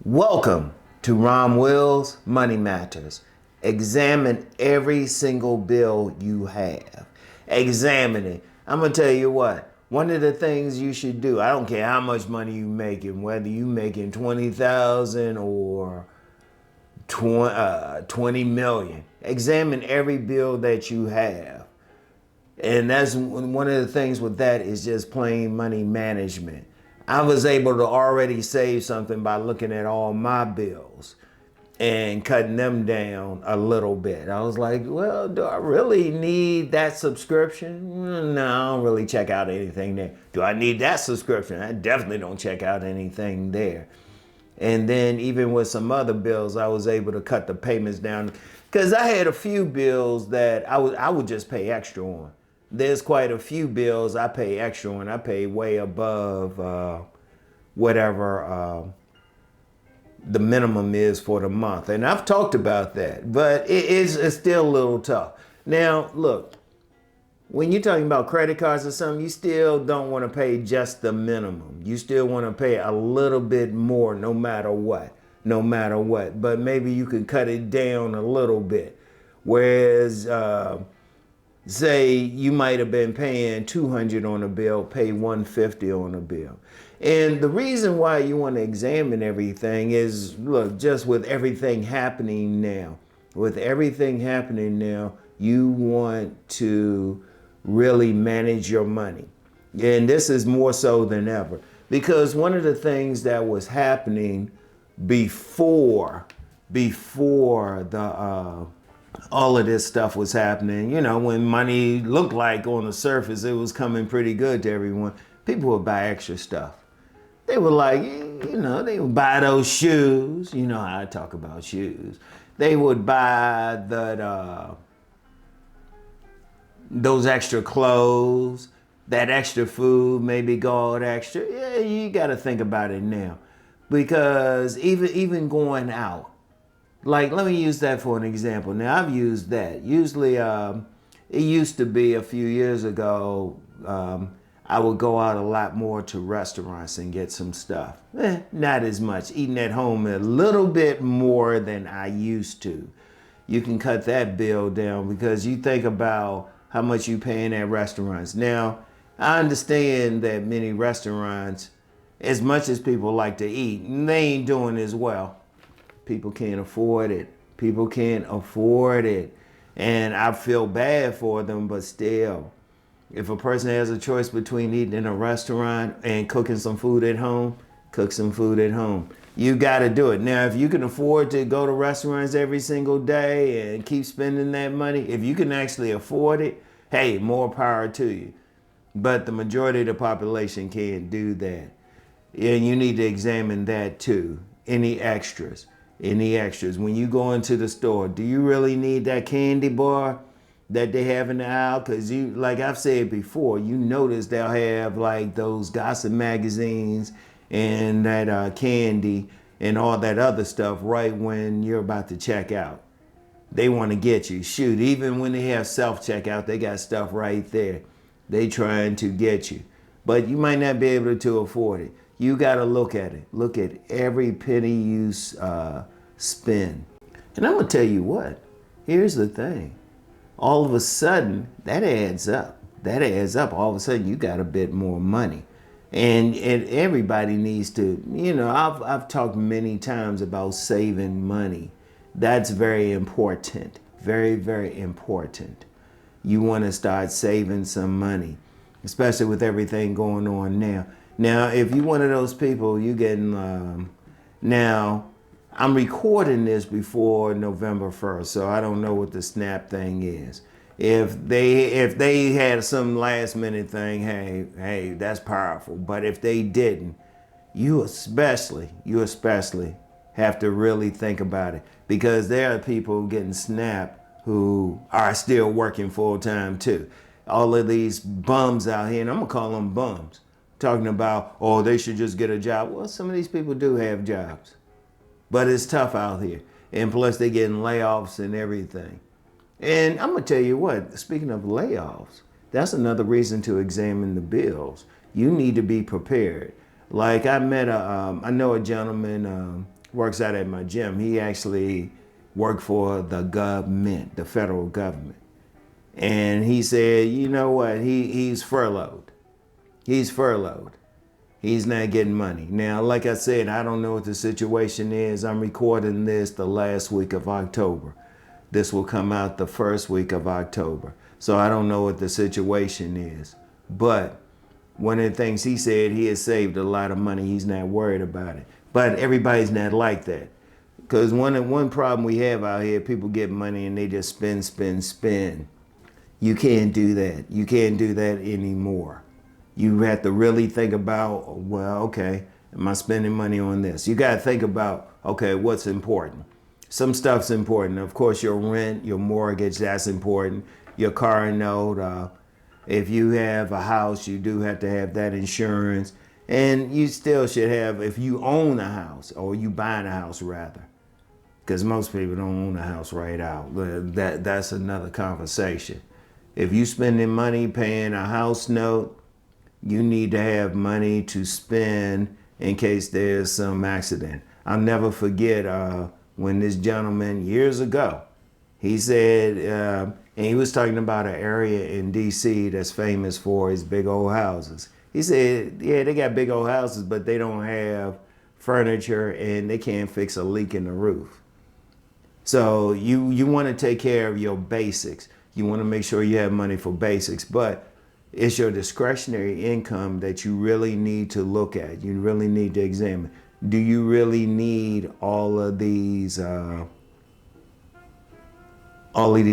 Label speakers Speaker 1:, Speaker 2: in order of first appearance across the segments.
Speaker 1: Welcome to RomWills Money Matters. Examine every single bill you have. Examine it. I'm going to tell you what. One of the things you should do, I don't care how much money you making, whether you making 20,000 or 20 million. Examine every bill that you have. And that's one of the things with that is just plain money management. I was able to already save something by looking at all my bills and cutting them down a little bit. I was like, well, do I really need that subscription? No, I don't really check out anything there. Do I need that subscription? I definitely don't check out anything there. And then even with some other bills, I was able to cut the payments down because I had a few bills that I would just pay extra on. There's quite a few bills I pay extra on. I pay way above whatever the minimum is for the month. And I've talked about that, but it's still a little tough. Now, look, when you're talking about credit cards or something, you still don't want to pay just the minimum. You still want to pay a little bit more no matter what. But maybe you can cut it down a little bit. Whereas, say you might have been paying $200 on a bill, pay $150 on a bill. And the reason why you want to examine everything is, look, just with everything happening now, you want to really manage your money. And this is more so than ever. Because one of the things that was happening before all of this stuff was happening, when money looked like on the surface it was coming pretty good to everyone, people would buy extra stuff. They were like, they would buy those shoes. You know how I talk about shoes. They would buy those extra clothes, that extra food, maybe gold extra. Yeah, you got to think about it now. Because even going out, like, let me use that for an example. Now, I've used that. Usually, it used to be a few years ago, I would go out a lot more to restaurants and get some stuff. Not as much. Eating at home a little bit more than I used to. You can cut that bill down because you think about how much you paying at restaurants. Now, I understand that many restaurants, as much as people like to eat, they ain't doing as well. People can't afford it. And I feel bad for them, but still, if a person has a choice between eating in a restaurant and cooking some food at home, cook some food at home. You got to do it. Now, if you can afford to go to restaurants every single day and keep spending that money, if you can actually afford it, hey, more power to you. But the majority of the population can't do that. And you need to examine that too. Any extras. When you go into the store, do you really need that candy bar that they have in the aisle? Because you, like I've said before, you notice they'll have like those gossip magazines and that candy and all that other stuff right when you're about to check out. They want to get you. Shoot, even when they have self-checkout, they got stuff right there. They trying to get you. But you might not be able to afford it. You got to look at it. Look at every penny you spend. And I'm going to tell you what. Here's the thing. All of a sudden, that adds up. All of a sudden, you got a bit more money. And everybody needs to, I've talked many times about saving money. That's very important. Very, very important. You want to start saving some money, especially with everything going on now. Now, if you're one of those people, you getting, now, I'm recording this before November 1st, so I don't know what the SNAP thing is. If they had some last minute thing, hey, that's powerful. But if they didn't, you especially have to really think about it, because there are people getting SNAP who are still working full time too. All of these bums out here, and I'm gonna call them bums, talking about, oh, they should just get a job. Well, some of these people do have jobs, but it's tough out here. And plus they're getting layoffs and everything. And I'm gonna tell you what, speaking of layoffs, that's another reason to examine the bills. You need to be prepared. Like I know a gentleman, works out at my gym. He actually worked for the government, the federal government. And he said, you know what, he's furloughed. He's furloughed. He's not getting money. Now, like I said, I don't know what the situation is. I'm recording this the last week of October. This will come out the first week of October. So I don't know what the situation is. But one of the things he said, he has saved a lot of money. He's not worried about it. But everybody's not like that. Because one problem we have out here, people get money and they just spend. You can't do that. You can't do that anymore. You have to really think about, well, okay, am I spending money on this? You got to think about, okay, what's important? Some stuff's important. Of course, your rent, your mortgage, that's important. Your car note. If you have a house, you do have to have that insurance. And you still should have, if you own a house, or you buying a house rather, because most people don't own a house right out. That's another conversation. If you spending money paying a house note, you need to have money to spend in case there's some accident. I'll never forget when this gentleman years ago, he said, and he was talking about an area in DC that's famous for its big old houses. He said, yeah, they got big old houses, but they don't have furniture and they can't fix a leak in the roof. So you want to take care of your basics. You want to make sure you have money for basics, but it's your discretionary income that you really need to look at. You really need to examine. Do you really need all of these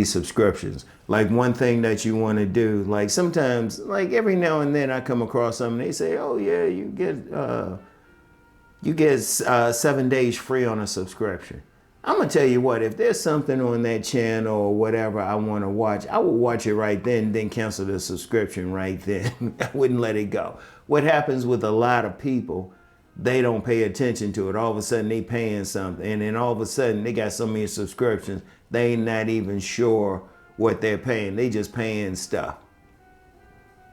Speaker 1: subscriptions? Like one thing that you want to do, like sometimes, like every now and then I come across something, they say, oh yeah, you get 7 days free on a subscription. I'm gonna tell you what, if there's something on that channel or whatever I want to watch, I will watch it right then cancel the subscription right then. I wouldn't let it go. What happens with a lot of people, they don't pay attention to it. All of a sudden they paying something, and then all of a sudden they got so many subscriptions, they ain't not even sure what they're paying. They just paying stuff.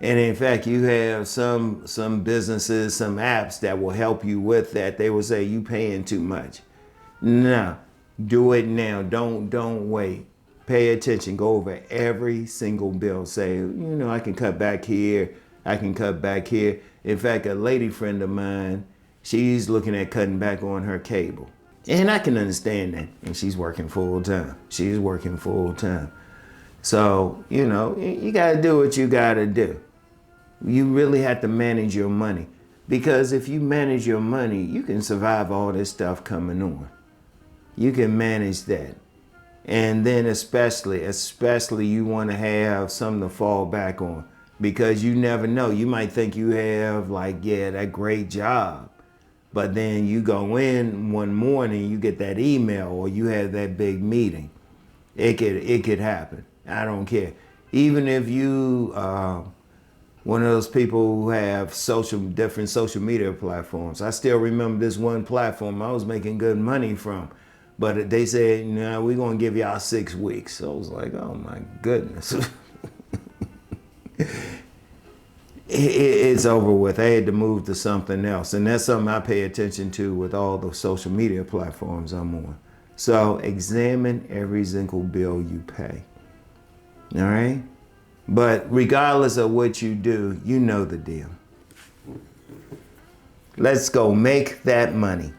Speaker 1: And in fact, you have some businesses, some apps that will help you with that. They will say, you paying too much. No. Do it now. Don't wait. Pay attention. Go over every single bill. Say, I can cut back here. I can cut back here. In fact, a lady friend of mine, she's looking at cutting back on her cable. And I can understand that. And she's working full time. She's working full time. So, you got to do what you got to do. You really have to manage your money. Because if you manage your money, you can survive all this stuff coming on. You can manage that. And then especially you want to have something to fall back on, because you never know. You might think you have that great job, but then you go in one morning, you get that email or you have that big meeting. It could happen. I don't care. Even if you one of those people who have different social media platforms. I still remember this one platform I was making good money from. But they said, no, we're going to give y'all 6 weeks. So I was like, oh my goodness. It's over with. I had to move to something else. And that's something I pay attention to with all the social media platforms I'm on. So examine every single bill you pay. All right? But regardless of what you do, you know the deal. Let's go make that money.